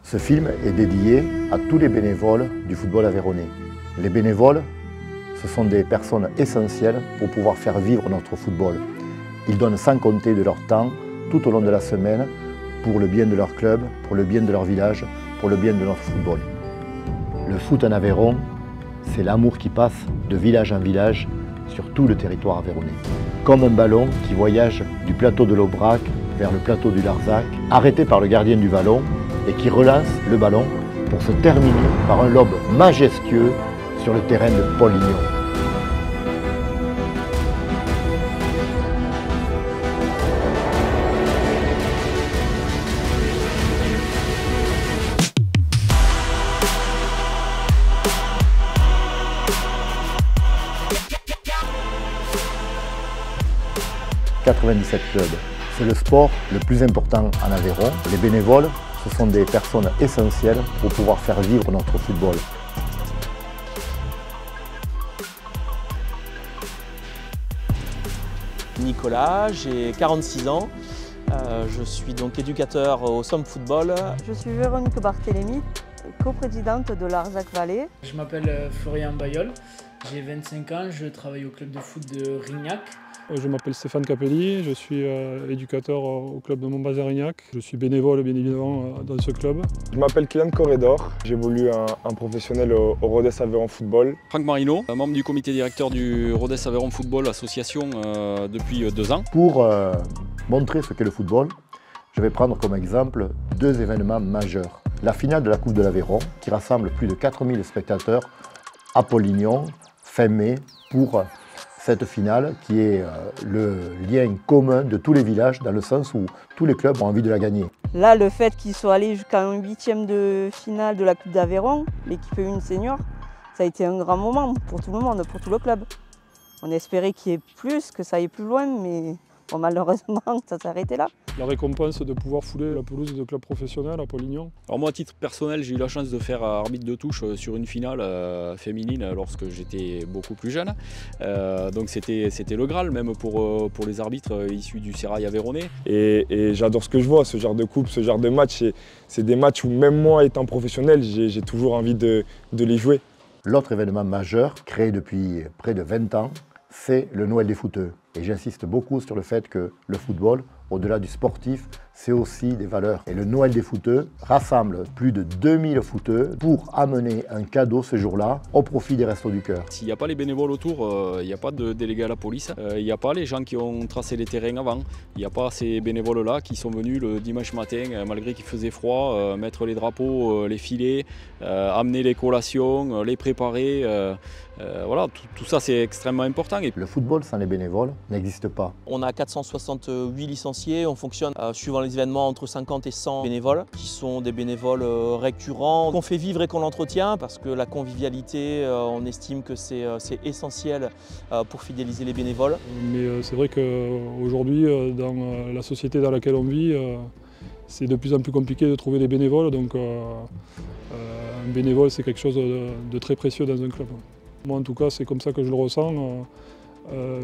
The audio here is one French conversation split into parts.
Ce film est dédié à tous les bénévoles du football aveyronnais. Les bénévoles, ce sont des personnes essentielles pour pouvoir faire vivre notre football. Ils donnent sans compter de leur temps tout au long de la semaine pour le bien de leur club, pour le bien de leur village, pour le bien de notre football. Le foot en Aveyron, c'est l'amour qui passe de village en village sur tout le territoire aveyronnais. Comme un ballon qui voyage du plateau de l'Aubrac vers le plateau du Larzac, arrêté par le gardien du ballon et qui relance le ballon pour se terminer par un lob majestueux sur le terrain de Paul Lignon. « 97 clubs. C'est le sport le plus important en Aveyron. Les bénévoles, ce sont des personnes essentielles pour pouvoir faire vivre notre football. Nicolas, j'ai 46 ans. Je suis donc éducateur au Somme Football. Je suis Véronique Barthélémy, coprésidente de l'Arzac Vallée. Je m'appelle Florian Bayol, j'ai 25 ans, je travaille au club de foot de Rignac. Je m'appelle Stéphane Capelli, je suis éducateur au club de Montbazin-Rignac. Je suis bénévole bien évidemment dans ce club. Je m'appelle Kylian Corredor, j'évolue en professionnel au Rodez Aveyron Football. Franck Marino, membre du comité directeur du Rodez Aveyron Football association depuis 2 ans. Pour montrer ce qu'est le football, je vais prendre comme exemple 2 événements majeurs. La finale de la Coupe de l'Aveyron qui rassemble plus de 4000 spectateurs à Paul Lignon, fin mai, pour cette finale qui est le lien commun de tous les villages dans le sens où tous les clubs ont envie de la gagner. Là, le fait qu'ils soient allés jusqu'à un 8e de finale de la Coupe d'Aveyron, l'équipe 1 senior, ça a été un grand moment pour tout le monde, pour tout le club. On espérait qu'il y ait plus, que ça aille plus loin, mais bon, malheureusement, ça s'est arrêté là. La récompense de pouvoir fouler la pelouse de club professionnel à Paul Lignon. Alors moi, à titre personnel, j'ai eu la chance de faire arbitre de touche sur une finale féminine lorsque j'étais beaucoup plus jeune. Donc c'était le Graal, même pour les arbitres issus du Sérail aveyronnais. Et j'adore ce que je vois, ce genre de coupe, ce genre de match. C'est des matchs où même moi, étant professionnel, j'ai toujours envie de les jouer. L'autre événement majeur, créé depuis près de 20 ans, c'est le Noël des footeux. Et j'insiste beaucoup sur le fait que le football, au-delà du sportif, c'est aussi des valeurs. Et le Noël des footeux rassemble plus de 2000 footeux pour amener un cadeau ce jour-là au profit des Restos du Cœur. S'il n'y a pas les bénévoles autour, il n'y a pas de délégué à la police, il n'y a pas les gens qui ont tracé les terrains avant, il n'y a pas ces bénévoles-là qui sont venus le dimanche matin, malgré qu'il faisait froid, mettre les drapeaux, les filets, amener les collations, les préparer. Voilà, tout ça c'est extrêmement important. Le football sans les bénévoles n'existe pas. On a 468 licenciés, on fonctionne suivant les événements entre 50 et 100 bénévoles, qui sont des bénévoles récurrents, qu'on fait vivre et qu'on entretient, parce que la convivialité, on estime que c'est essentiel pour fidéliser les bénévoles. Mais c'est vrai qu'aujourd'hui, dans la société dans laquelle on vit, c'est de plus en plus compliqué de trouver des bénévoles, donc un bénévole c'est quelque chose de très précieux dans un club. Moi en tout cas c'est comme ça que je le ressens.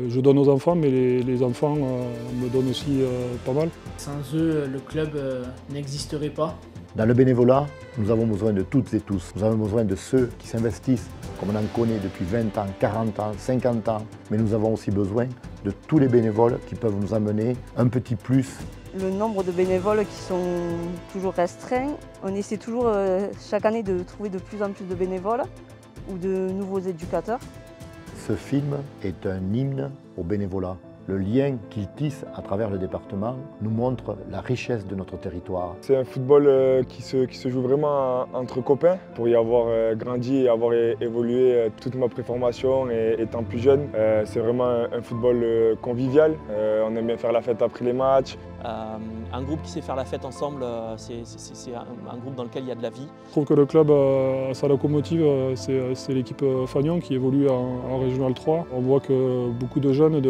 Je donne aux enfants, mais les enfants me donnent aussi pas mal. Sans eux, le club n'existerait pas. Dans le bénévolat, nous avons besoin de toutes et tous. Nous avons besoin de ceux qui s'investissent, comme on en connaît depuis 20 ans, 40 ans, 50 ans. Mais nous avons aussi besoin de tous les bénévoles qui peuvent nous amener un petit plus. Le nombre de bénévoles qui sont toujours restreints, on essaie toujours chaque année de trouver de plus en plus de bénévoles ou de nouveaux éducateurs. Ce film est un hymne au bénévolat. Le lien qu'il tisse à travers le département nous montre la richesse de notre territoire. C'est un football qui se joue vraiment entre copains. Pour y avoir grandi et avoir évolué toute ma préformation et étant plus jeune, c'est vraiment un football convivial. On aime bien faire la fête après les matchs. Un groupe qui sait faire la fête ensemble, c'est un groupe dans lequel il y a de la vie. Je trouve que le club à sa locomotive, c'est l'équipe Fagnon qui évolue en Régional 3. On voit que beaucoup de jeunes,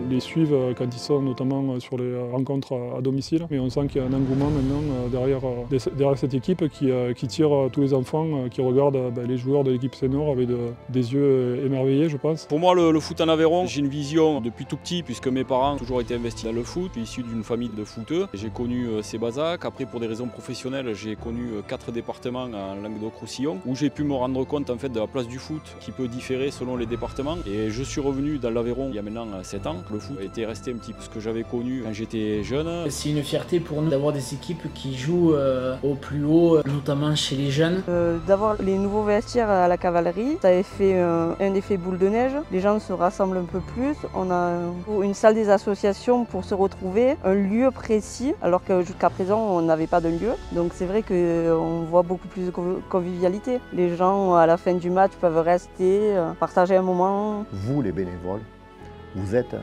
les suivent quand ils sont notamment sur les rencontres à domicile. Mais on sent qu'il y a un engouement maintenant derrière cette équipe qui tire tous les enfants qui regardent les joueurs de l'équipe senior avec des yeux émerveillés, je pense. Pour moi, le foot en Aveyron, j'ai une vision depuis tout petit, puisque mes parents ont toujours été investis dans le foot. Je suis issu d'une famille de footeux. J'ai connu Sébazac. Après, pour des raisons professionnelles, j'ai connu 4 départements en Languedoc-Roussillon, où j'ai pu me rendre compte en fait, de la place du foot qui peut différer selon les départements. Et je suis revenu dans l'Aveyron il y a maintenant 7 ans. Le foot était resté un petit peu ce que j'avais connu quand j'étais jeune. C'est une fierté pour nous d'avoir des équipes qui jouent au plus haut, notamment chez les jeunes. D'avoir les nouveaux vestiaires à la cavalerie, ça a fait un effet boule de neige. Les gens se rassemblent un peu plus. On a une salle des associations pour se retrouver, un lieu précis, alors que jusqu'à présent on n'avait pas de lieu. Donc c'est vrai qu'on voit beaucoup plus de convivialité. Les gens à la fin du match peuvent rester, partager un moment. Vous les bénévoles, vous êtes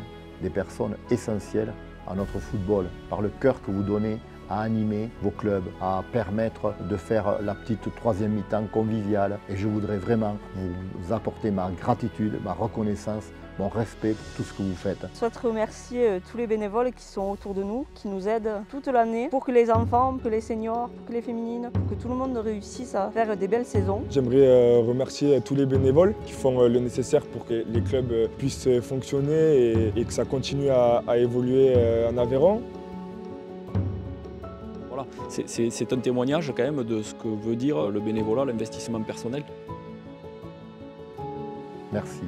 des personnes essentielles à notre football, par le cœur que vous donnez à animer vos clubs, à permettre de faire la petite troisième mi-temps conviviale. Et je voudrais vraiment vous apporter ma gratitude, ma reconnaissance, mon respect pour tout ce que vous faites. Je souhaite remercier tous les bénévoles qui sont autour de nous, qui nous aident toute l'année pour que les enfants, que les seniors, que les féminines, pour que tout le monde réussisse à faire des belles saisons. J'aimerais remercier tous les bénévoles qui font le nécessaire pour que les clubs puissent fonctionner et que ça continue à évoluer en Aveyron. Voilà, c'est un témoignage quand même de ce que veut dire le bénévolat, l'investissement personnel. Merci.